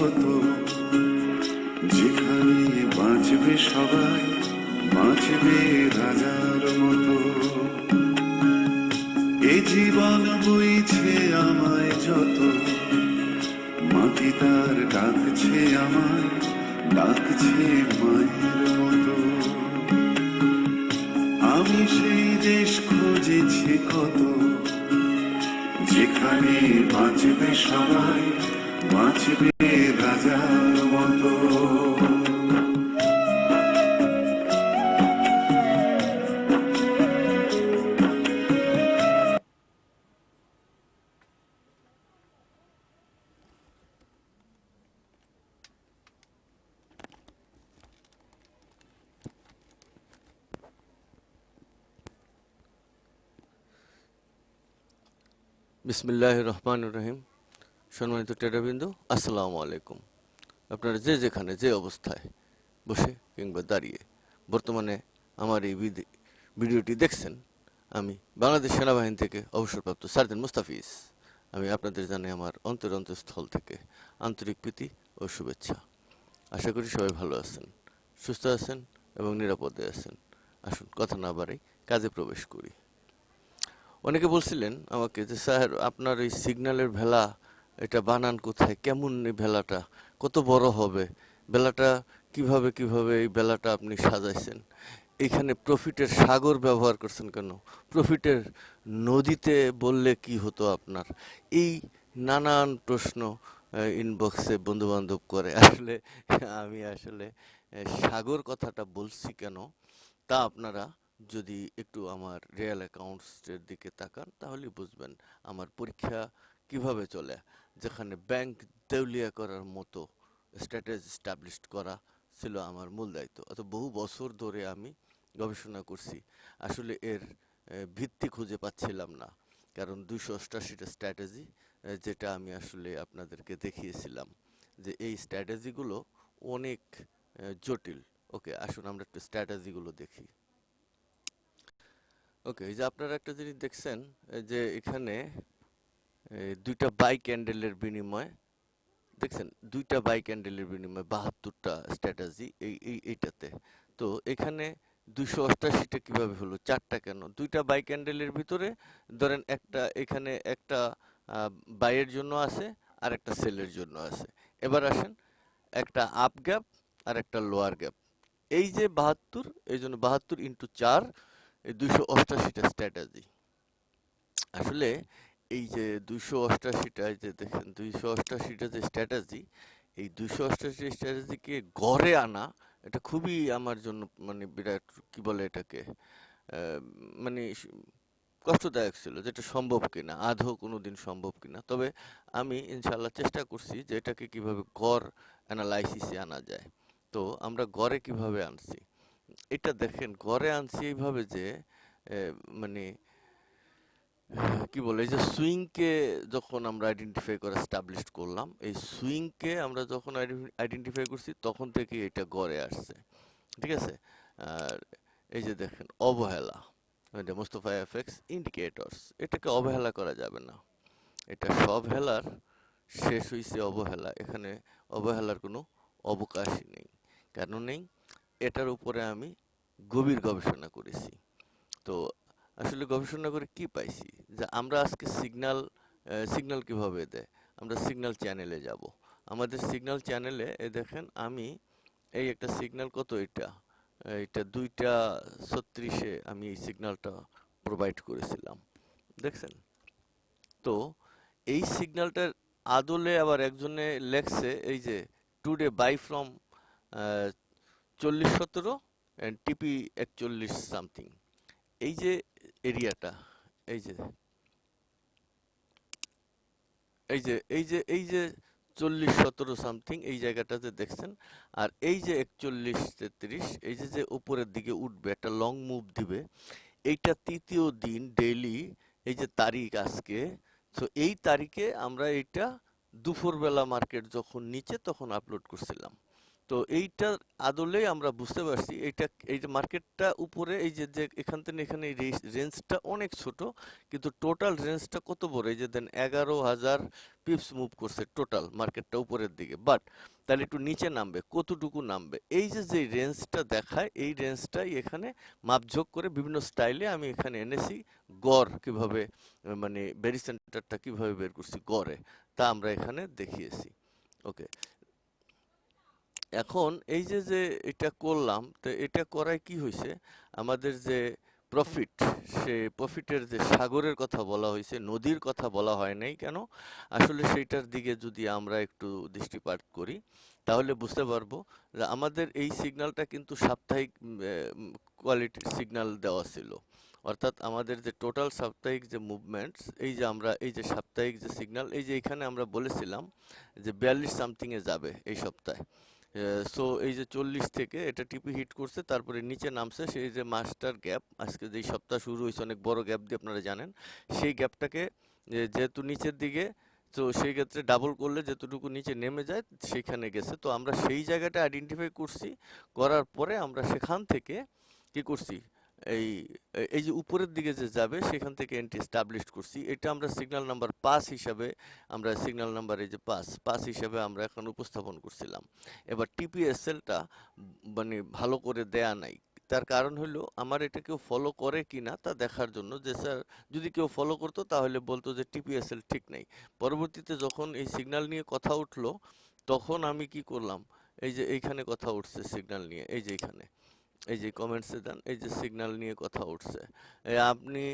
কত, যেখানে বাঁচবে সবাই, বাঁচবে রাজার মতো। এ জীবন বইছে আমায় যত, মাটি তার ডাকছে আমায়, ডাকছে মায়ের মতো। আমি সেই দেশ খুঁজেছি কত, যেখানে বাঁচবে সবাই, বাঁচবে রাজার মতো। বিসমিল্লাহির রহমানির রহিম। সম্মানিত টেরাবিন্দু, আসসালামু আলাইকুম। আপনারা যে যেখানে যে অবস্থায় বসে কিংবা দাঁড়িয়ে বর্তমানে আমার এই ভিডিওটি দেখছেন, আমি বাংলাদেশ সেনাবাহিনী থেকে অবসরপ্রাপ্ত সার্জেন্ট মুস্তাফিজ। আমি আপনাদের জানাই আমার অন্তরস্থল থেকে আন্তরিক প্রীতি ও শুভেচ্ছা। আশা করি সবাই ভালো আছেন, সুস্থ আছেন এবং নিরাপদে আছেন। আসুন কথা না বাড়াই, কাজে প্রবেশ করি। অনেকে বলছিলেন আমাকে যে স্যার, আপনার এই সিগন্যালের ভেলা এটা বানান কোথায়, কেমন এই ভেলাটা, কত বড় হবে, ভেলাটা কিভাবে এই ভেলাটা আপনি সাজাইছেন, এখানে প্রফিটের সাগর ব্যবহার করছেন কেন, প্রফিটের নদীতে বললে কি হতো আপনার, এই নানান প্রশ্ন ইনবক্সে বন্ধুবান্ধব করে। আমি সাগর কথাটা বলছি কেন তা আপনারা যদি একটু আমার রিয়েল অ্যাকাউন্টসের দিকে তাকান তাহলেই বুঝবেন আমার পরীক্ষা কিভাবে চলে, যেখানে ব্যাংক দেউলিয়া করার মতো স্ট্র্যাটেজি এস্টাবলিশ করা ছিল আমার মূল দায়িত্ব। অত বহু বছর ধরে আমি গবেষণা করছি, আসলে এর ভিত্তি খুঁজে পাচ্ছিলাম না, কারণ 288টা স্ট্র্যাটেজি যেটা আমি আসলে আপনাদেরকে দেখিয়েছিলাম যে এই স্ট্র্যাটেজিগুলো অনেক জটিল। ওকে, আসুন আমরা একটু স্ট্র্যাটেজিগুলো দেখি। ওকে, এই যে আপনারা একটা জিনিস দেখছেন যে এখানে দুইটা বাই ক্যান্ডেলের বিনিময় দেখছেন, দুইটা বাই ক্যান্ডেলের বিনিময়ে 72টা স্ট্র্যাটেজি এইটাতে। তো এখানে 288টা কিভাবে হলো, চারটা কেন, দুইটা বাই ক্যান্ডেলের ভিতরে ধরেন একটা এখানে একটা বাইয়ের জন্য আছে আর একটা সেলের জন্য আছে। এবার আসেন, একটা আপ গ্যাপ আর একটা লোয়ার গ্যাপ, এই যে 72, এই জন্য 72 ইন্টু 4, এই 288টা স্ট্র্যাটেজি। আসলে এই যে 288টা, যে দেখেন 288টা যে স্ট্র্যাটেজি, এই 288 স্ট্র্যাটেজিকে গড়ে আনা এটা খুবই আমার জন্য মানে বিরাট, কি বলে এটাকে, মানে কষ্টদায়ক ছিল, যেটা সম্ভব কিনা, আদৌ কোনোদিন সম্ভব কিনা। তবে আমি ইনশাল্লাহ চেষ্টা করছি যে এটাকে কিভাবে গড় অ্যানালাইসিসে আনা যায়। তো আমরা গড়ে কিভাবে আনছি, এটা দেখেন, গড়ে আনছি এইভাবে যে মানে কি বলে, এই যে সুইংকে যখন আমরা আইডেন্টিফাই করে এস্টাবলিশ করলাম, এই সুইংকে আমরা যখন আইডেন্টিফাই করছি তখন থেকে এটা গড়ে আসছে, ঠিক আছে। আর এই যে দেখেন অবহেলা, মোস্তফা এফেক্টস ইন্ডিকেটরস, এটাকে অবহেলা করা যাবে না, এটা সব হেলার শেষ হইছে অবহেলা, এখানে অবহেলার কোনো অবকাশই নেই, কেন নেই, এটার উপরে আমি গভীর গবেষণা করেছি। তো আসলে গবেষণা করে কি পাইছি, যে আমরা আজকে সিগন্যাল কিভাবে দেয়, আমরা সিগন্যাল চ্যানেলে যাব, আমাদের সিগন্যাল চ্যানেলে দেখেন আমি এই একটা সিগন্যাল, কত এটা, এটা 2:36-এ আমি এই সিগন্যালটা প্রোভাইড করেছিলাম, দেখছেন। তো এই সিগন্যালটার আদলে আবার একজনে লেখছে এই যে টুডে বাই ফ্রম 4017 অ্যান্ড টিপি 41 সামথিং, এই যে এরিয়াটা, এই যে এই যে এই যে এই যে 4017 সামথিং এই জায়গাটাতে দেখছেন, আর এই যে 4133, এই যে যে উপরের দিকে উঠবে একটা লং মুভ দিবে, এইটা তৃতীয় দিন ডেইলি, এই যে তারিখ আজকে, তো এই তারিখে আমরা এইটা দুপুরবেলা মার্কেট যখন নিচে তখন আপলোড করছিলাম। তো এইটা আদলেই আমরা বুঝতে পারছি এইটা, এই যে মার্কেটটা উপরে, এই যে যে এখান থেকে এখানে এই রেঞ্জটা অনেক ছোট, কিন্তু টোটাল রেঞ্জটা কত বড়, এই যে দেন 11,000 পিপস মুভ করছে টোটাল মার্কেটটা উপরের দিকে। বাট তাহলে একটু নিচে নামবে, কতটুকু নামবে, এই যে যে রেঞ্জটা দেখায় এই রেঞ্জটাই এখানে মাপঝোঁক করে বিভিন্ন স্টাইলে আমি এখানে এনেছি। গড় কিভাবে মানে বেরি সেন্টারটা কিভাবে বের করছি গড়ে, তা আমরা এখানে দেখিয়েছি। ওকে, এখন এই যে যে এটা করলাম, তো এটা করায় কি হয়েছে, আমাদের যে প্রফিট, সে প্রফিটের যে সাগরের কথা বলা হয়েছে, নদীর কথা বলা হয় নাই কেন, আসলে সেইটার দিকে যদি আমরা একটু দৃষ্টিপাত করি তাহলে বুঝতে পারবো যে আমাদের এই সিগন্যালটা কিন্তু সাপ্তাহিক কোয়ালিটির সিগন্যাল দেওয়া ছিল। অর্থাৎ আমাদের যে টোটাল সাপ্তাহিক যে মুভমেন্টস, এই যে আমরা এই যে সাপ্তাহিক যে সিগন্যাল, এই যে এখানে আমরা বলেছিলাম যে 42 সামথিংয়ে যাবে এই সপ্তাহে। সো এই যে 40 থেকে এটা টিপি হিট করছে, তারপরে নিচে নামছে, সেই যে মাস্টার গ্যাপ, আজকে যেই সপ্তাহ শুরু হয়েছে অনেক বড় গ্যাপ দিয়ে আপনারা জানেন, সেই গ্যাপটাকে যেহেতু নিচের দিকে, তো সেই ক্ষেত্রে ডাবল করলে যতটুকু নিচে নেমে যায় সেইখানে গেছে। তো আমরা সেই জায়গাটা আইডেন্টিফাই করছি, করার পরে আমরা সেখান থেকে কি করছি, এই এই যে উপরের দিকে যে যাবে সেখান থেকে এন্ট্রি এস্টাবলিশ করছি। এটা আমরা সিগন্যাল নাম্বার 5 হিসাবে, আমরা সিগন্যাল নাম্বার এই যে 5 হিসাবে আমরা এখন উপস্থাপন করছিলাম। এবার টিপিএসএলটা মানে ভালো করে দেয়া নাই, তার কারণ হলো আমার এটা কেউ ফলো করে কিনা তা দেখার জন্য, যে স্যার যদি কেউ ফলো করতো তাহলে বলতো যে টিপিএসএল ঠিক নেই। পরবর্তীতে যখন এই সিগন্যাল নিয়ে কথা উঠলো, তখন আমি কি করলাম, এই যে এইখানে কথা উঠছে সিগন্যাল নিয়ে, এই যে এইখানে, এই যে কমেন্টসে দেন, এই যে সিগন্যাল নিয়ে কথা উঠছে, আপনি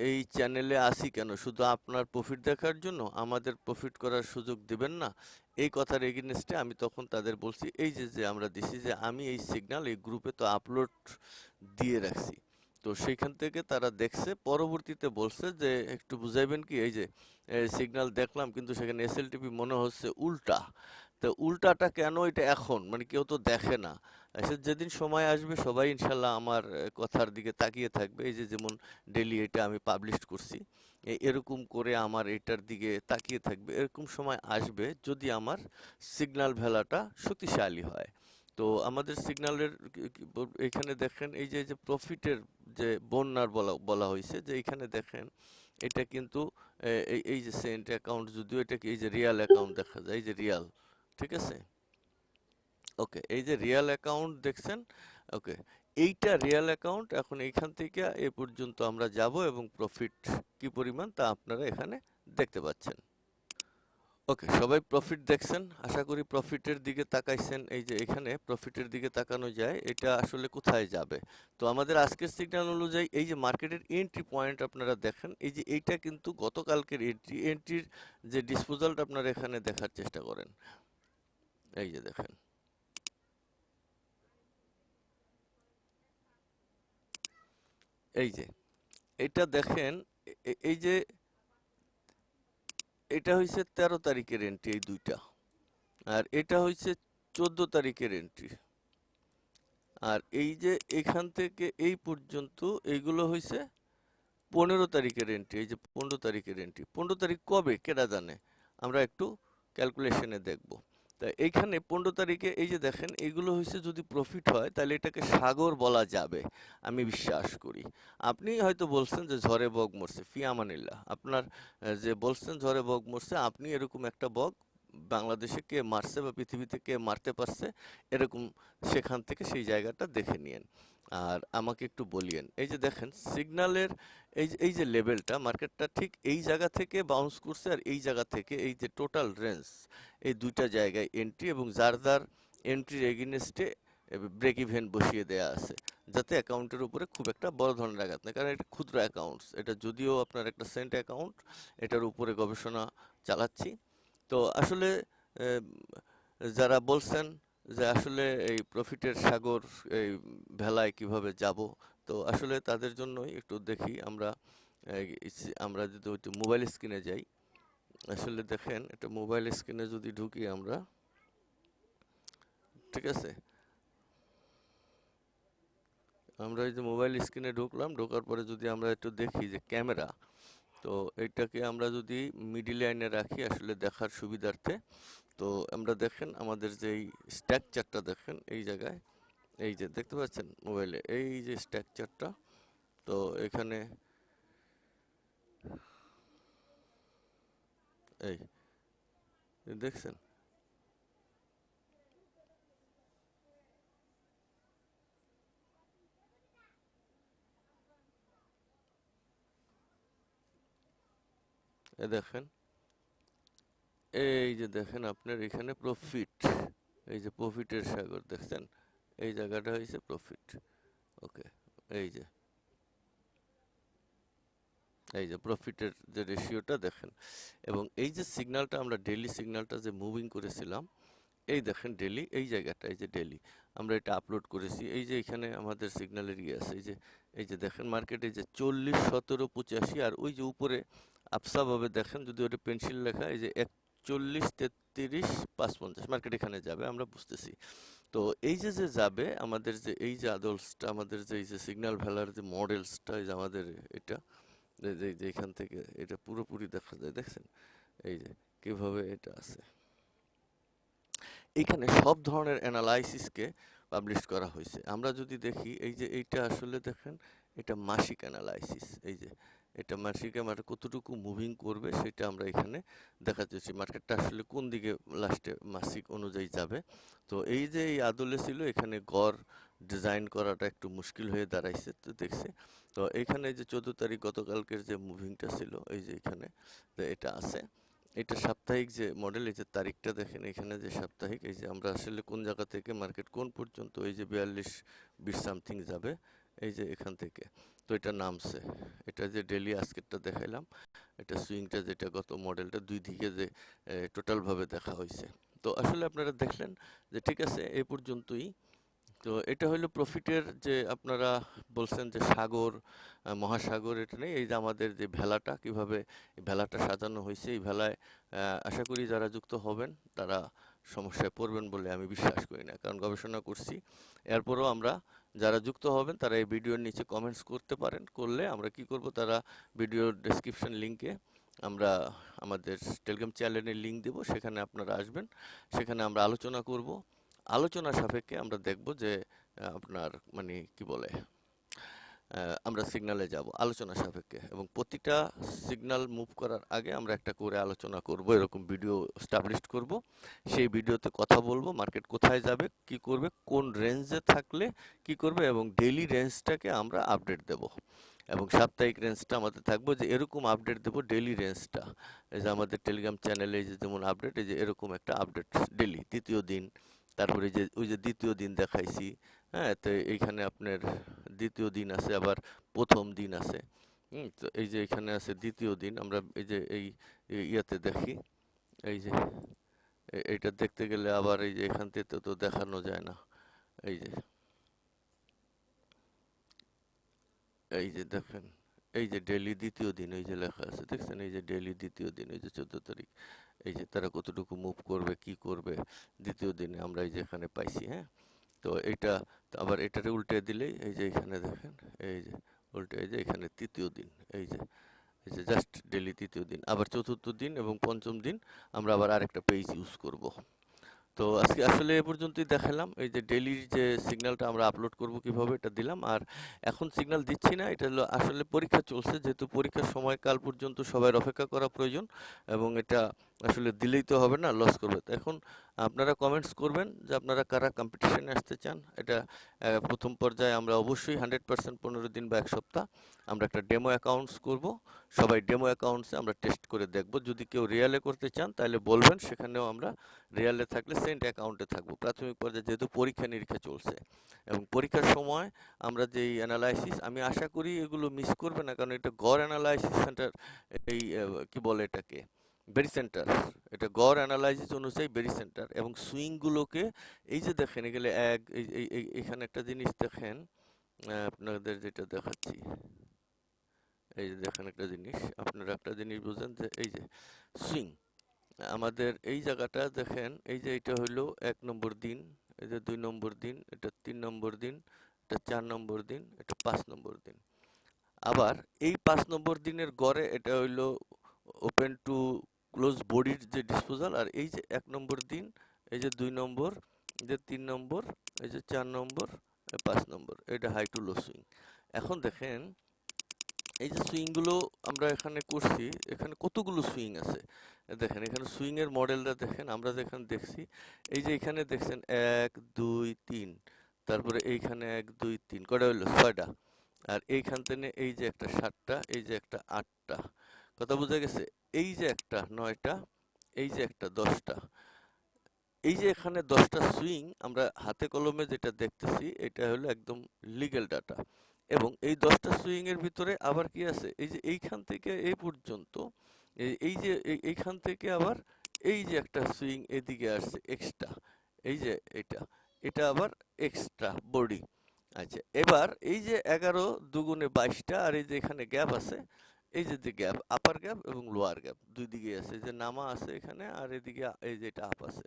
এই চ্যানেলে আসি কেন, শুধু আপনার প্রফিট দেখার জন্য, আমাদের প্রফিট করার সুযোগ দিবেন না, এই কথার এগেনস্টে আমি তখন তাদের বলছি এই যে যে আমরা দিছি যে আমি এই সিগন্যাল এই গ্রুপে তো আপলোড দিয়ে রাখছি। তো সেইখান থেকে তারা দেখছে, পরবর্তীতে বলছে যে একটু বুঝাইবেন কি, এই যে সিগন্যাল দেখলাম কিন্তু সেখানে এসএলটিপি মনে হচ্ছে উল্টা। তো উল্টাটা কেন, এটা এখন মানে কেউ তো দেখে না, যেদিন সময় আসবে সবাই ইনশাল্লাহ আমার কথার দিকে তাকিয়ে থাকবে। এই যে যেমন ডেলি এটা আমি পাবলিশ করছি, এরকম করে আমার এটার দিকে তাকিয়ে থাকবে, এরকম সময় আসবে যদি আমার সিগন্যাল ভ্যালাটা শক্তিশালী হয়। তো আমাদের সিগন্যালের এখানে দেখেন, এই যে প্রফিটের যে বন্যার বলা বলা হয়েছে, যে এখানে দেখেন এটা কিন্তু এই যে সেন্ট অ্যাকাউন্ট, যদিও এটাকে এই যে রিয়াল অ্যাকাউন্ট দেখা যায়, এই যে রিয়াল, ঠিক আছে। ওকে, এই যে রিয়াল অ্যাকাউন্ট দেখছেন, ওকে, এইটা রিয়াল অ্যাকাউন্ট। এখন এইখান থেকে এ পর্যন্ত আমরা যাব এবং প্রফিট কি পরিমাণ তা আপনারা এখানে দেখতে পাচ্ছেন। ওকে, সবাই প্রফিট দেখছেন, আশা করি প্রফিটের দিকে তাকাইছেন। এই যে এখানে প্রফিটের দিকে তাকানো যায়, এটা আসলে কোথায় যাবে। তো আমাদের আজকের সিগন্যাল অনুযায়ী এই যে মার্কেটের এন্ট্রি পয়েন্ট আপনারা দেখেন, এই যে এইটা কিন্তু গতকালকের এন্ট্রির যে ডিসপোজালটা আপনারা এখানে দেখার চেষ্টা করেন, এই যে দেখেন, এই যে এটা দেখেন, এই যে এটা হইছে 13 তারিখের এন্ট্রি, এই দুইটা, আর এটা হইছে 14 তারিখের এন্ট্রি, আর এই যে এখান থেকে এই পর্যন্ত এইগুলো হইছে 15 তারিখের এন্ট্রি। এই যে 15 তারিখের এন্ট্রি, 15 তারিখ কবে কেডা জানে, আমরা একটু ক্যালকুলেশনে দেখব। তা এইখানে 15 তারিখে এই যে দেখেন, এগুলো হয়েছে যদি প্রফিট হয় তাহলে এটাকে সাগর বলা যাবে, আমি বিশ্বাস করি। আপনি হয়তো বলছেন যে ঝড়ে বগ মরছে, ফি আমানিল্লাহ, আপনার যে বলছেন ঝড়ে বগ মরছে, আপনি এরকম একটা বগ বাংলাদেশে কে মারছে বা পৃথিবীতে কে মারতে পারছে, এরকম সেখান থেকে সেই জায়গাটা দেখে নিয়েন। আর আমাকে একটু বলিয়েন, এই যে দেখেন সিগন্যালের এই যে লেভেলটা, মার্কেটটা ঠিক এই জায়গা থেকে বাউন্স করছে, আর এই জায়গা থেকে এই যে টোটাল রেঞ্জ, এই দুইটা জায়গায় এন্ট্রি, এবং যার যার এন্ট্রির এগেনস্টে ব্রেক ইভেন বসিয়ে দেয়া আছে, যাতে অ্যাকাউন্টের উপরে খুব একটা বড় ধরনের আঘাত নেই, কারণ এটা ক্ষুদ্র অ্যাকাউন্টস, এটা যদিও আপনার একটা সেন্ট অ্যাকাউন্ট, এটার উপরে গবেষণা চালাচ্ছি। তো আসলে আহ, যারা বলছেন যে আসলে এই প্রফিটের সাগর এই ভেলায় কিভাবে যাব, তো আসলে তাদের জন্যই একটু দেখি আমরা, আমরা যদি একটু মোবাইল স্ক্রিনে যাই, আসলে দেখেন এটা মোবাইল স্ক্রিনে যদি ঢুকি আমরা, ঠিক আছে, আমরা এই যে মোবাইল স্ক্রিনে ঢুকলাম, ঢোকার পরে যদি আমরা একটু দেখি যে ক্যামেরা, তো এইটাকে আমরা যদি মিডিল লাইনে রাখি আসলে দেখার সুবিধার্থে, তো আমরা দেখেন আমাদের যেই স্ট্রাকচারটা দেখেন এই জায়গায়, এই যে দেখতে পাচ্ছেন মোবাইলে এই যে স্ট্রাকচারটা, তো এখানে এই দেখছেন, দেখেন এই যে দেখেন আপনার এখানে প্রফিট, এই যে প্রফিটের সাগর দেখছেন, এই জায়গাটা হয়েছে প্রফিট। ওকে, এই যে এই যে প্রফিটের যে রেশিওটা দেখেন, এবং এই যে সিগন্যালটা আমরা ডেইলি সিগন্যালটা যে মুভিং করেছিলাম, এই দেখেন ডেইলি এই জায়গাটা, এই যে ডেইলি আমরা এটা আপলোড করেছি, এই যে এখানে আমাদের সিগন্যালের ইয়ে আছে, এই যে দেখেন মার্কেটে যে 40 17 85, আর ওই যে উপরে আপসাভাবে দেখেন যদি ওটা পেন্সিল লেখা, এই যে 41 33 550 মার্কেট এখানে যাবে আমরা বুঝতেছি। তো এই যে যে যাবে আমাদের যে এই যে আদলসটা, আমাদের যে এই যে সিগন্যাল ভ্যালার যে মডেলসটা, এই যে আমাদের এটা যে এখান থেকে এটা পুরোপুরি দেখা যায়, দেখছেন এই যে কিভাবে এটা আছে, এইখানে সব ধরনের অ্যানালাইসিসকে পাবলিশ করা হয়েছে। আমরা যদি দেখি এই যে এইটা আসলে দেখেন এটা মাসিক অ্যানালাইসিস, এই যে এটা মাসিকে মানে কতটুকু মুভিং করবে সেটা আমরা এখানে দেখা যাচ্ছে, মার্কেটটা আসলে কোন দিকে লাস্টে মাসিক অনুযায়ী যাবে। তো এই যে এই আদলে ছিল এখানে গড় ডিজাইন করাটা একটু মুশকিল হয়ে দাঁড়াইছে, তো দেখছে। তো এইখানে যে 14 তারিখ গতকালকের যে মুভিংটা ছিল এই যে এখানে, তো এটা আছে, এটা সাপ্তাহিক যে মডেল, এই যে তারিখটা দেখেন এখানে যে সাপ্তাহিক, এই যে আমরা আসলে কোন জায়গা থেকে মার্কেট কোন পর্যন্ত, এই যে 42 20 সামথিং যাবে, এই যে এখান থেকে, তো এটা নামছে। এটা যে ডেলি আজকেরটা দেখাইলাম, এটা সুইংটা যেটা গত মডেলটা দুই দিকে যে টোটালভাবে দেখা হয়েছে। তো আসলে আপনারা দেখলেন যে ঠিক আছে এই পর্যন্তই। তো এটা হলো প্রফিটের যে আপনারা বলছেন যে সাগর, মহাসাগর, এটা নেই, এই যে আমাদের যে ভেলাটা কিভাবে এই ভেলাটা সাজানো হয়েছে, এই ভেলায় আশা করি যারা যুক্ত হবেন তারা সমস্যায় পড়বেন বলে আমি বিশ্বাস করি না, কারণ গবেষণা করছি। এরপরও আমরা যারা যুক্ত হবেন তারা এই ভিডিওর নিচে কমেন্টস করতে পারেন, করলে আমরা কি করব, তারা ভিডিওর ডেসক্রিপশন লিঙ্কে আমরা আমাদের টেলিগ্রাম চ্যানেলের লিঙ্ক দেব, সেখানে আপনারা আসবেন, সেখানে আমরা আলোচনা করব। আলোচনা সাপেক্ষে আমরা দেখব যে আপনার মানে কি বলে, আমরা সিগন্যালে যাব আলোচনা সাপেক্ষে, এবং প্রতিটা সিগন্যাল মুভ করার আগে আমরা একটা করে আলোচনা করব, এরকম ভিডিও স্টাবলিশ করব। সেই ভিডিওতে কথা বলবো মার্কেট কোথায় যাবে, কি করবে, কোন রেঞ্জে থাকলে কি করবে, এবং ডেইলি রেঞ্জটাকে আমরা আপডেট দেব, এবং সাপ্তাহিক রেঞ্জটা আমাদের থাকবো যে এরকম আপডেট দেবো ডেইলি রেঞ্জটা। এই যে আমাদের টেলিগ্রাম চ্যানেলে যে যেমন আপডেট, এই যে এরকম একটা আপডেট ডেইলি, তৃতীয় দিন, তারপরে যে ওই যে দ্বিতীয় দিন দেখাইছি, হ্যাঁ, তো এইখানে আপনার দ্বিতীয় দিন আছে, আবার প্রথম দিন আছে। তো এই যে এখানে আছে দ্বিতীয় দিন, আমরা এই যে এই ইয়াতে দেখি, এই যে এইটা দেখতে গেলে আবার এই যে এখান থেকে তো দেখানো যায় না, এই যে এই যে দেখেন এই যে ডেইলি দ্বিতীয় দিন, এই যে লেখা আছে দেখছেন, এই যে ডেইলি দ্বিতীয় দিন, এই যে 14 তারিখ, এই যে তারা কতটুকু মুভ করবে কি করবে দ্বিতীয় দিনে আমরা এই যে এখানে পাইছি। হ্যাঁ, তো এইটা আবার এটারে উল্টে দিলেই এই যে এখানে দেখেন, এই যে উল্টে, এই যে এখানে তৃতীয় দিন, এই যে এই যে জাস্ট ডেইলি তৃতীয় দিন, আবার চতুর্থ দিন এবং পঞ্চম দিন আমরা আবার আরেকটা পেজ ইউজ করব। তো আজকে আসলে এ পর্যন্তই দেখালাম, এই যে ডেইলির যে সিগন্যালটা আমরা আপলোড করব কিভাবে এটা দিলাম। আর এখন সিগন্যাল দিচ্ছি না, এটা হলো আসলে পরীক্ষা চলছে, যেহেতু পরীক্ষার সময়কাল পর্যন্ত সবার অপেক্ষা করা প্রয়োজন, এবং এটা আসলে দিলেই তো হবে না, লস করবে। তো এখন আপনারা কমেন্টস করবেন যে আপনারা কারা কম্পিটিশনে আসতে চান। এটা প্রথম পর্যায়ে আমরা অবশ্যই 100% 15 দিন বা এক সপ্তাহ আমরা একটা ডেমো অ্যাকাউন্টস করব, সবাই ডেমো অ্যাকাউন্টসে আমরা টেস্ট করে দেখব। যদি কেউ রিয়ালে করতে চান তাহলে বলবেন, সেখানেও আমরা রিয়ালে থাকলে সেন্ট অ্যাকাউন্টে থাকবো প্রাথমিক পর্যায়ে, যেহেতু পরীক্ষা নিরীক্ষা চলছে। এবং পরীক্ষার সময় আমরা যেই অ্যানালাইসিস, আমি আশা করি এগুলো মিস করবে না, কারণ এটা গড় অ্যানালাইসিস সেন্টার, এই কি বলে এটাকে, বেরি সেন্টার, এটা গড় অ্যানালাইসিস অনুযায়ী বেরি সেন্টার। এবং সুইংগুলোকে এই যে দেখেন এগুলো এক এখানে একটা জিনিস দেখেন, আপনাদের যেটা দেখাচ্ছি, এই যে দেখেন একটা জিনিস, আপনারা একটা জিনিস বুঝেন যে এই যে সুইং আমাদের এই জায়গাটা দেখেন, এই যে এটা হলো 1 নম্বর দিন, এই যে 2 নম্বর দিন, এটা 3 নম্বর দিন, এটা 4 নম্বর দিন, এটা 5 নম্বর দিন। আবার এই 5 নম্বর দিনের গড়ে এটা হইলো ওপেন টু ক্লোজ বডির যে ডিসপোজাল, আর এই যে 1 নম্বর দিন, এই যে 2 নম্বর, এই যে 3 নম্বর, এই যে 4 নম্বর, 5 নম্বর, এটা হাই টু লো সুইং। এখন দেখেন এই যে সুইং গুলো আমরা এখানে করছি, এখানে কতগুলো সুইং আছে দেখেন। এখানে সুইং এর মডেলটা দেখেন, আমরা যেখানে দেখছি এই যে এখানে দেখছেন 1 2 3, তারপরে এইখানে 1 2 3, কয়টা হইলো 6টা, আর এইখান থেকে এই যে একটা 7টা, এই যে একটা 8টা, কথা বোঝা গেছে। এই যে একটা 9টা, এই যে একটা 10টা, এই যে এখানে 10টা সুইং আমরা হাতে কলমে যেটা দেখতেছি এটা হলো একদম লিগ্যাল ডাটা। এবং এই 10টা সুইং এর ভিতরে আবার কি আছে, এই যে এইখান থেকে এই পর্যন্ত, এই যে এইখান থেকে আবার এই যে একটা সুইং এদিকে আসছে এক্সট্রা, এই যে এটা, এটা আবার এক্সট্রা বডি। আচ্ছা, এবার এই যে 11 দুগুণে 22টা, আর এই যে এখানে গ্যাপ আছে, এই যে গ্যাপ, আপার গ্যাপ এবং লোয়ার গ্যাপ দুই দিকে আছে, যে নামা আছে এখানে, আর এদিকে এই যে এটা আপ আছে।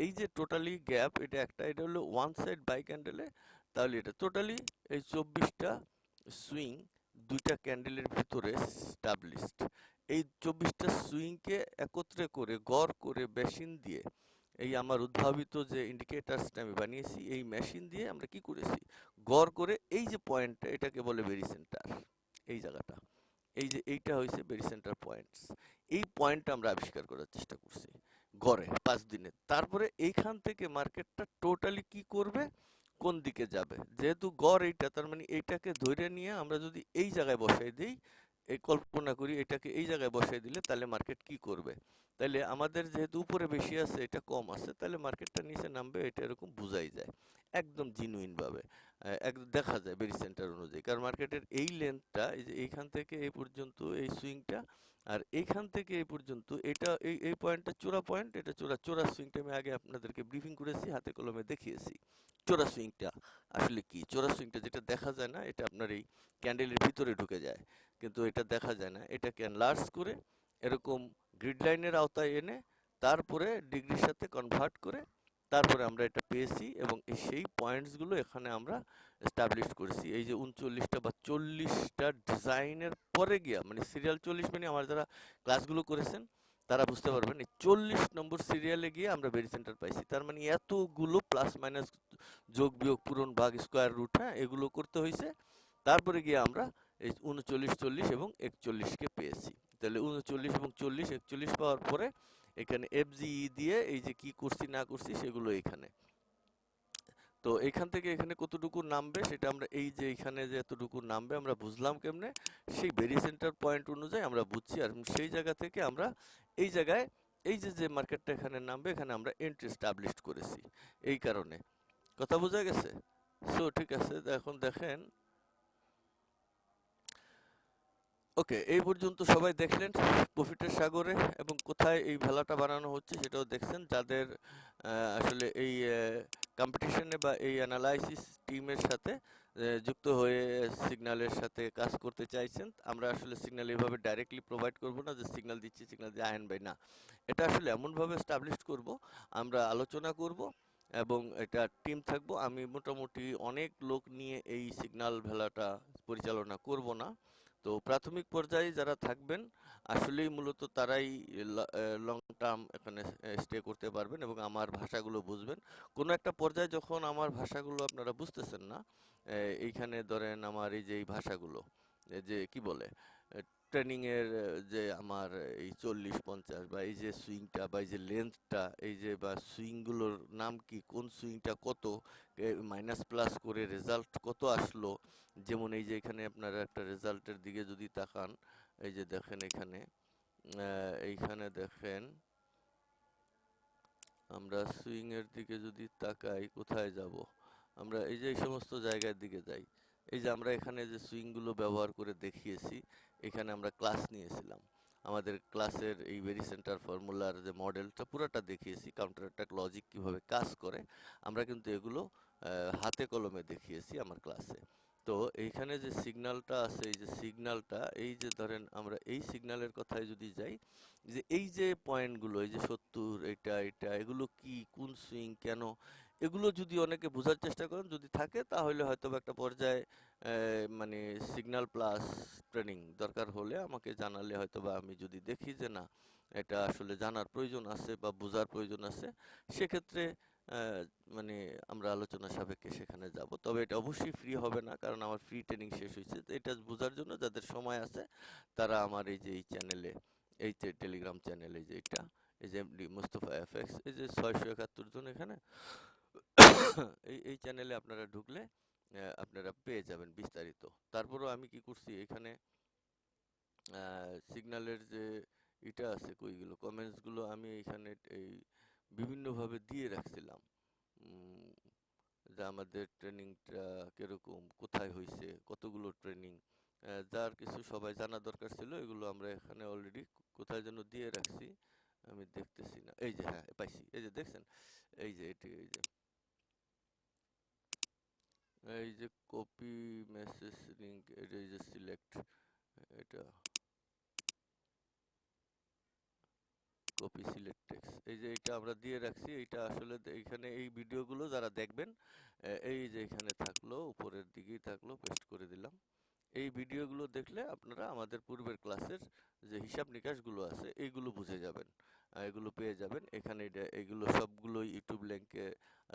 এই যে টোটালি গ্যাপ, এটা একটা, এটা হলো ওয়ান সাইড বাই ক্যান্ডেলে, তাহলে এটা টোটালি এই 24টা সুইং দুইটা ক্যান্ডেলের ভিতরে স্টাবলিশড। এই 24টা সুইংকে একত্রে করে গড় করে মেশিন দিয়ে, এই আমার উদ্ভাবিত যে ইন্ডিকেটার্সটা আমি বানিয়েছি, এই মেশিন দিয়ে আমরা কি করেছি, গড় করে এই যে পয়েন্টটা, এটাকে বলে বেরি সেন্টার। এই জায়গাটা, এই যে এইটা হয়েছে বেরি সেন্টার পয়েন্টস। এই পয়েন্টটা আমরা আবিষ্কার করার চেষ্টা করছি গড়ে 5 দিনে। তারপরে এইখান থেকে মার্কেটটা টোটালি কি করবে, কোন দিকে যাবে, যেহেতু গড় এইটা, তার মানে এইটাকে ধরে নিয়ে আমরা যদি এই জায়গায় বসাই দিই, এই কল্পনা করি এটাকে এই জায়গায় বসাই দিলে তাহলে মার্কেট কি করবে, তাহলে আমাদের যেহেতু উপরে বেশি আছে এটা কম আছে, তাহলে মার্কেটটা নিচে নামবে, এটা এরকম বোঝাই যায় একদম জিনুইন ভাবে। একদম দেখা যায় বেরি সেন্টার অনুযায়ী, কারণ মার্কেটের এই লেন্থটা, এই যে এইখান থেকে এই পর্যন্ত এই সুইংটা, আর এইখান থেকে এই পর্যন্ত এটা, এই পয়েন্টটা চোরা পয়েন্ট, এটা চোরা চোরা সুইংটা আমি আগে আপনাদেরকে ব্রিফিং করেছি, হাতে কলমে দেখিয়েছি। চোরা সুইংটা আসলে কি, চোরা সুইংটা যেটা দেখা যায় না, এটা আপনার এই ক্যান্ডেলের ভিতরে ঢুকে যায়, কিন্তু এটা দেখা যায় না, এটাকে এনলার্জ করে এরকম গ্রিড লাইনের আওতায় এনে তারপরে ডিগ্রির সাথে কনভার্ট করে তারপরে আমরা এটা পেয়েছি, এবং সেই পয়েন্টসগুলো এখানে আমরা এস্টাবলিশ করেছি। এই যে 39টা বা 40টা ডিজাইনের পরে গিয়া, মানে সিরিয়াল 40, মানে আমার যারা ক্লাসগুলো করেছেন তারা বুঝতে পারবেন, এই 40 নম্বর সিরিয়ালে গিয়ে আমরা বেরি সেন্টার পাইছি। তার মানে এতগুলো প্লাস মাইনাস, যোগ বিয়োগ পূরণ ভাগ স্কোয়ার রুট, হ্যাঁ, এগুলো করতে হয়েছে। তারপরে গিয়ে আমরা এই 39 40 এবং 41কে পেয়েছি। তাহলে 39 এবং 40 41 পাওয়ার পরে এখানে এফজিই দিয়ে এই যে কি করছি না করছি সেগুলো এখানে। তো এখান থেকে এখানে কতটুকু নামবে সেটা আমরা এই যে এখানে যে এতটুকু নামবে আমরা বুঝলাম কেমনে, সেই বেরি সেন্টার পয়েন্ট অনুযায়ী আমরা বুঝছি, আর সেই জায়গা থেকে আমরা এই জায়গায় এই যে যে মার্কেটটা এখানে নামবে এখানে আমরা এন্ট্রি এস্টাবলিশ করেছি। এই কারণে কথা বোঝা গেছে। সো ঠিক আছে, এখন দেখেন, ওকে, এই পর্যন্ত সবাই দেখলেন প্রফিটের সাগরে, এবং কোথায় এই ভেলাটা বানানো হচ্ছে সেটাও দেখছেন। যাদের আসলে এই কম্পিটিশনে বা এই অ্যানালাইসিস টিমের সাথে যুক্ত হয়ে সিগন্যালের সাথে কাজ করতে চাইছেন, আমরা আসলে সিগন্যাল এইভাবে ডাইরেক্টলি প্রোভাইড করব না যে সিগন্যাল দিচ্ছি সিগন্যাল দিয়ে আয়েন ভাই, না, এটা আসলে এমনভাবে এস্টাবলিশ করব, আমরা আলোচনা করব এবং এটা টিম থাকবো। আমি মোটামুটি অনেক লোক নিয়ে এই সিগন্যাল ভেলাটা পরিচালনা করব না। তো প্রাথমিক পর্যায়ে যারা থাকবেন আসলেই মূলত তারাই লং টার্ম এখানে স্টে করতে পারবেন এবং আমার ভাষাগুলো বুঝবেন। কোনো একটা পর্যায়ে যখন আমার ভাষাগুলো আপনারা বুঝতেছেন না, এইখানে ধরেন আমার এই যে এই ভাষাগুলো, এই যে কি বলে ট্রেনিং এর, যে আমার এই 40 50 বা এই যে সুইংটা বা এই যে লেন্থটা, এই যে বা সুইংগুলোর নাম কি, কোন সুইংটা কত মাইনাস প্লাস করে রেজাল্ট কত আসলো, যেমন এই যে এখানে আপনারা একটা রেজাল্টের দিকে যদি তাকান, এই যে দেখেন এখানে, এইখানে দেখেন আমরা সুইং এর দিকে যদি তাকাই, কোথায় যাব, আমরা এই যে এই সমস্ত জায়গার দিকে যাই, এই যে আমরা এখানে যে সুইং গুলো ব্যবহার করে দেখিয়েছি, এখানে আমরা ক্লাস নিয়েছিলাম, আমাদের ক্লাসের এই ভেরি সেন্টার ফর্মুলার যে মডেলটা পুরোটা দেখিয়েছি, কাউন্টার অ্যাটাক লজিক কিভাবে কাজ করে, আমরা কিন্তু এগুলো হাতে কলমে দেখিয়েছি আমার ক্লাসে। তো এইখানে যে সিগন্যালটা আছে, এই যে সিগন্যালটা, এই যে ধরেন আমরা এই সিগন্যালের কথায় যদি যাই, যে এই যে পয়েন্টগুলো, এই যে 70, এটা এটা এগুলো কি, কোন সুইং, কেন, এগুলো যদি অনেকে বোঝার চেষ্টা করেন, যদি থাকে তাহলে হয়তো বা একটা পর্যায়ে মানে সিগন্যাল প্লাস ট্রেনিং দরকার হলে আমাকে জানালে হয়তো বা আমি যদি দেখি যে না এটা আসলে জানার প্রয়োজন আছে বা বোঝার প্রয়োজন আছে, সেক্ষেত্রে আহ, মানে আমরা আলোচনা সাপেক্ষে সেখানে যাব। তবে এটা অবশ্যই ফ্রি হবে না, কারণ আমার ফ্রি ট্রেনিং শেষ হয়েছে। তো এটা বোঝার জন্য যাদের সময় আছে তারা আমার এই যে এই চ্যানেলে, এই যে টেলিগ্রাম চ্যানেলে, যে এটা এই যে এমডি মুস্তফা এফএক্স, এই যে 671 জন এখানে, এই চ্যানেলে আপনারা ঢুকলে আপনারা পেয়ে যাবেন বিস্তারিত। তারপরেও আমি কি করছি এখানে, সিগন্যালের যে এটা আছে, কইগুলো কমেন্টস গুলো আমি এখানে এই বিভিন্নভাবে দিয়ে রাখছিলাম। উম, যে আমাদের ট্রেনিংটা কিরকম, কোথায় হয়েছে, কতগুলো ট্রেনিং, যার কিছু সবাই জানা দরকার ছিল, এগুলো আমরা এখানে অলরেডি কোথায় যেন দিয়ে রাখছি, আমি দেখতেছি না। এই যে হ্যাঁ পাইছি, এই যে দেখছেন, এই যে এটি, এই যে কপি মেসেজ লিঙ্ক, এটা এই যে সিলেক্ট, এটা কপি সিলেক্ট টেক্সট, এই যে এটা আমরা দিয়ে রাখছি। এইটা আসলে এখানে এই ভিডিওগুলো যারা দেখবেন, এই যে এখানে থাকলো, উপরের দিকেই থাকলো, পেস্ট করে দিলাম। এই ভিডিওগুলো দেখলে আপনারা আমাদের পূর্বের ক্লাসের যে হিসাব নিকাশগুলো আছে এইগুলো বুঝে যাবেন, এগুলো পেয়ে যাবেন এখানে। এগুলো সবগুলো ইউটিউব লিংকে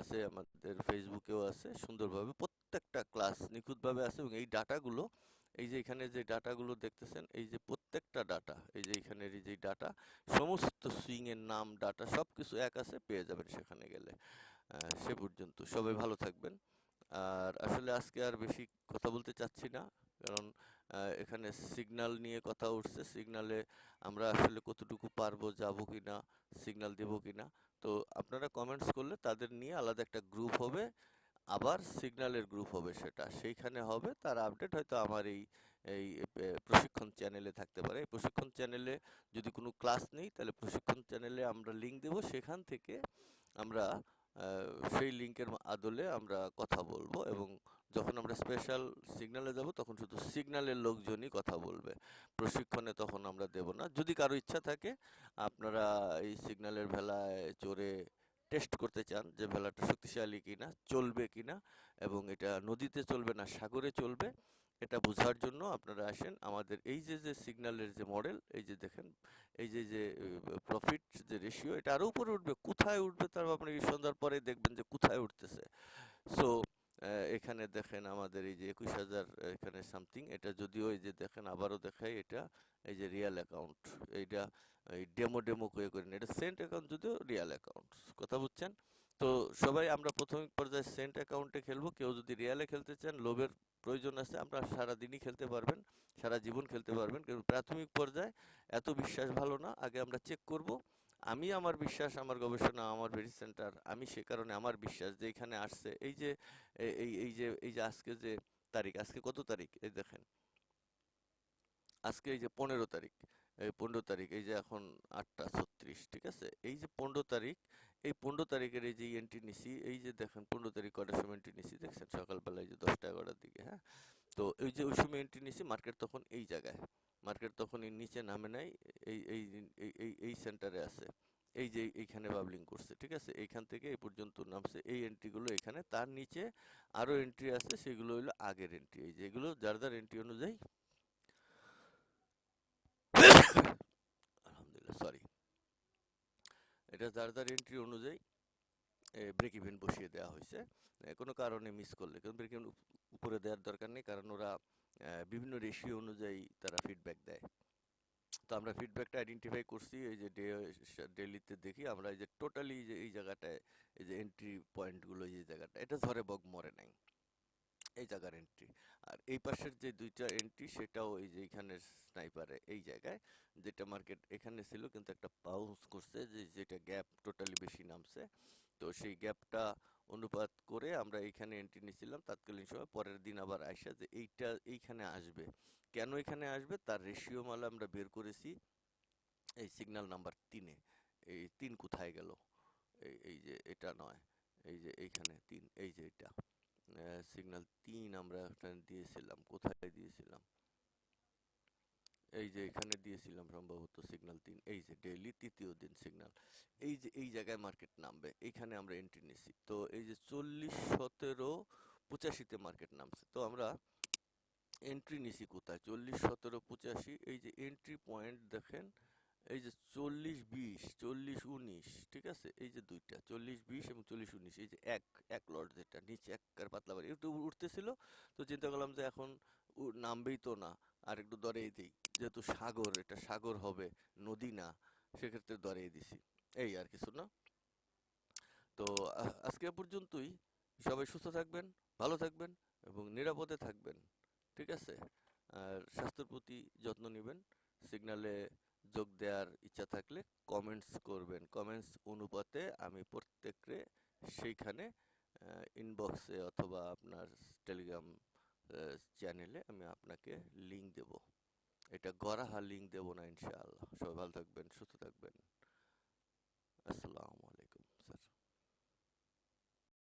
আছে, আমাদের ফেসবুকেও আছে, সুন্দরভাবে প্রত্যেকটা ক্লাস নিখুঁতভাবে আছে। এবং এই ডাটাগুলো, এই যে এখানে যে ডাটাগুলো দেখতেছেন, এই যে প্রত্যেকটা ডাটা, এই যে এখানের এই যে ডাটা, সমস্ত সুইং এর নাম, ডাটা সবকিছু এক আছে, পেয়ে যাবেন সেখানে গেলে। সে পর্যন্ত সবাই ভালো থাকবেন। আর আসলে আজকে আর বেশি কথা বলতে চাচ্ছি না, কারণ এখানে সিগন্যাল নিয়ে কথা উঠছে। সিগন্যালে আমরা আসলে কতটুকু পারবো, যাবো কিনা, সিগন্যাল দেবো কিনা। তো আপনারা কমেন্টস করলে তাদের নিয়ে আলাদা একটা গ্রুপ হবে, আবার সিগন্যালের গ্রুপ হবে, সেটা সেইখানে হবে। তার আপডেট হয়তো আমার এই এই প্রশিক্ষণ চ্যানেলে থাকতে পারে। এই প্রশিক্ষণ চ্যানেলে যদি কোনো ক্লাস নেই, তাহলে প্রশিক্ষণ চ্যানেলে আমরা লিংক দেব, সেখান থেকে আমরা সেই লিংকের আদলে আমরা কথা বলবো। এবং যখন আমরা স্পেশাল সিগন্যালে যাব, তখন শুধু সিগন্যালের লোকজনই কথা বলবে, প্রশিক্ষণে তখন আমরা দেব না। যদি কারো ইচ্ছা থাকে, আপনারা এই সিগন্যালের ভেলায় চড়ে টেস্ট করতে চান যে ভেলাটা শক্তিশালী কিনা, চলবে কিনা, এবং এটা নদীতে চলবে না সাগরে চলবে, এটা বোঝার জন্য আপনারা আসেন আমাদের এই যে যে সিগন্যালের যে মডেল, এই যে দেখেন, এই যে যে প্রফিট যে রেশিও, এটা আরো উপরে উঠবে। কোথায় উঠবে তার আপনি সন্ধ্যার পরে দেখবেন যে কোথায় উঠতেছে। সো এখানে দেখেন আমাদের এই যে 21,000 এখানে সামথিং, এটা যদিও এই যে দেখেন আবারও দেখাই, এটা এই যে রিয়েল অ্যাকাউন্ট, এইটা এই ডেমো ডেমো করে করেন, এটা সেন্ট অ্যাকাউন্ট যদিও রিয়েল অ্যাকাউন্ট, কথা বুঝছেন? তো সবাই আমরা প্রাথমিক পর্যায়ে সেন্ট অ্যাকাউন্টে খেলবো। কেউ যদি রিয়ালে খেলতে চান, লোভের প্রয়োজন আছে, আমরা সারা দিনই খেলতে পারবেন, সারা জীবন খেলতে পারবেন। কিন্তু প্রাথমিক পর্যায়ে এত বিশ্বাস ভালো না, আগে আমরা চেক করব। আমি আমার বিশ্বাস, আমার গবেষণা, আমার ভেরি সেন্টার, আমি সে কারণে আমার বিশ্বাস যে এখানে আসছে, এই যে এই যে আজকে যে তারিখ, আজকে কত তারিখ, এই দেখেন, আজকে এই যে 15 তারিখ, এই 15 তারিখ, এই যে এখন 8টা 36, ঠিক আছে? এই যে 15 তারিখ, এই 15 তারিখের এই যে এন্ট্রি নিছি, এই যে দেখেন 15 তারিখ কটার সময় এন্ট্রি নিছি দেখছেন, সকালবেলা এই যে 10টা 11টার দিকে, হ্যাঁ। তো এই যে ওই সময় এন্ট্রি নিছি, মার্কেট তখন এই জায়গায়, মার্কেট তখন এই নিচে নামে নাই, এই এই এই সেন্টারে আছে, এই যে এইখানে বাবলিং করছে, ঠিক আছে? এইখান থেকে এই পর্যন্ত নামছে, এই এন্ট্রিগুলো এখানে, তার নিচে আরো এন্ট্রি আছে, সেগুলো হলো আগের এন্ট্রি। এই যেগুলো যার যার এন্ট্রি অনুযায়ী, আলহামদুলিল্লাহ, সরি, এটা যার যার এন্ট্রি অনুযায়ী ব্রেক ইভেন বসিয়ে দেওয়া হয়েছে। কোনো কারণে মিস করলে, কারণ ব্রেক ইভেন উপরে দেওয়ার দরকার নেই, কারণ ওরা বিভিন্ন রেশিও অনুযায়ী তারা ফিডব্যাক দেয়। তো আমরা ফিডব্যাকটা আইডেন্টিফাই করছি, এই যে ডেলিতে দেখি আমরা, এই যে টোটালি যে এই জায়গাটায়, এই যে এন্ট্রি পয়েন্টগুলো, এই যে জায়গাটা, এটা ঝড়ে বগ মরে নাই, এই জায়গার এন্ট্রি। আর এই পাশের যে দুইটা এন্ট্রি, সেটাও এই যে এইখানের স্নাইপারে এই জায়গায়, যেটা মার্কেট এখানে ছিল কিন্তু একটা বাউন্স করছে, যে যেটা গ্যাপ টোটালি বেশি নামছে। তো সেই গ্যাপটা অনুপাত করে আমরা এইখানে এন্ট্রি নিয়েছিলাম তাৎকালীন সময়। পরের দিন আবার আইসা যে এইটা এইখানে আসবে, কেন এখানে আসবে তার রেশিও মালা আমরা বের করেছি এই সিগন্যাল নাম্বার 3-এ। এই 3 কোথায় গেল, এই যে এটা নয়, এই যে এইখানে 3, এই যে এটা সিগন্যাল 3 আমরা এখানে দিয়েছিলাম, কোথায় দিয়েছিলাম, এই যে এখানে দিয়েছিলাম সম্ভবত সিগন্যাল 3, এই যে ডেইলি তৃতীয় দিন সিগন্যাল, এই যে এই জায়গায় মার্কেট নামবে, এইখানে আমরা এন্ট্রি নিছি। তো এই যে 40, 17, 85-তে মার্কেট নামছে, তো আমরা এন্ট্রি নিছি কোথায়? 40, 17, 85, এই যে এন্ট্রি পয়েন্ট দেখেন, এই যে 40, 20, 40, 19, ঠিক আছে, এই যে দুইটা 40, 20 এবং 40, 19, এই যে এক এক লট যেটা নিচে এক পাতলা বাড়ি একটু উঠতেছিল, তো চিন্তা করলাম যে এখন নামবেই তো না, আর একটু দরেই দিই, যেহেতু সাগর, এটা সাগর হবে, নদী না, সেক্ষেত্রে দরেই দিছি, এই আর কিছু না। তো আজকে এ পর্যন্তই। সবাই সুস্থ থাকবেন, ভালো থাকবেন এবং নিরাপদে থাকবেন, ঠিক আছে? আর স্বাস্থ্যের প্রতি যত্ন নেবেন। সিগন্যালে যোগ দেওয়ার ইচ্ছা থাকলে কমেন্টস করবেন, কমেন্টস অনুপাতে আমি প্রত্যেককে সেইখানে ইনবক্সে অথবা আপনার টেলিগ্রাম চ্যানেলে আমি আপনাকে লিংক দেব। এটা গড়াহা লিংক দেব না ইনশাআল্লাহ। সবাই ভালো থাকবেন, সুস্থ থাকবেন। আসসালামু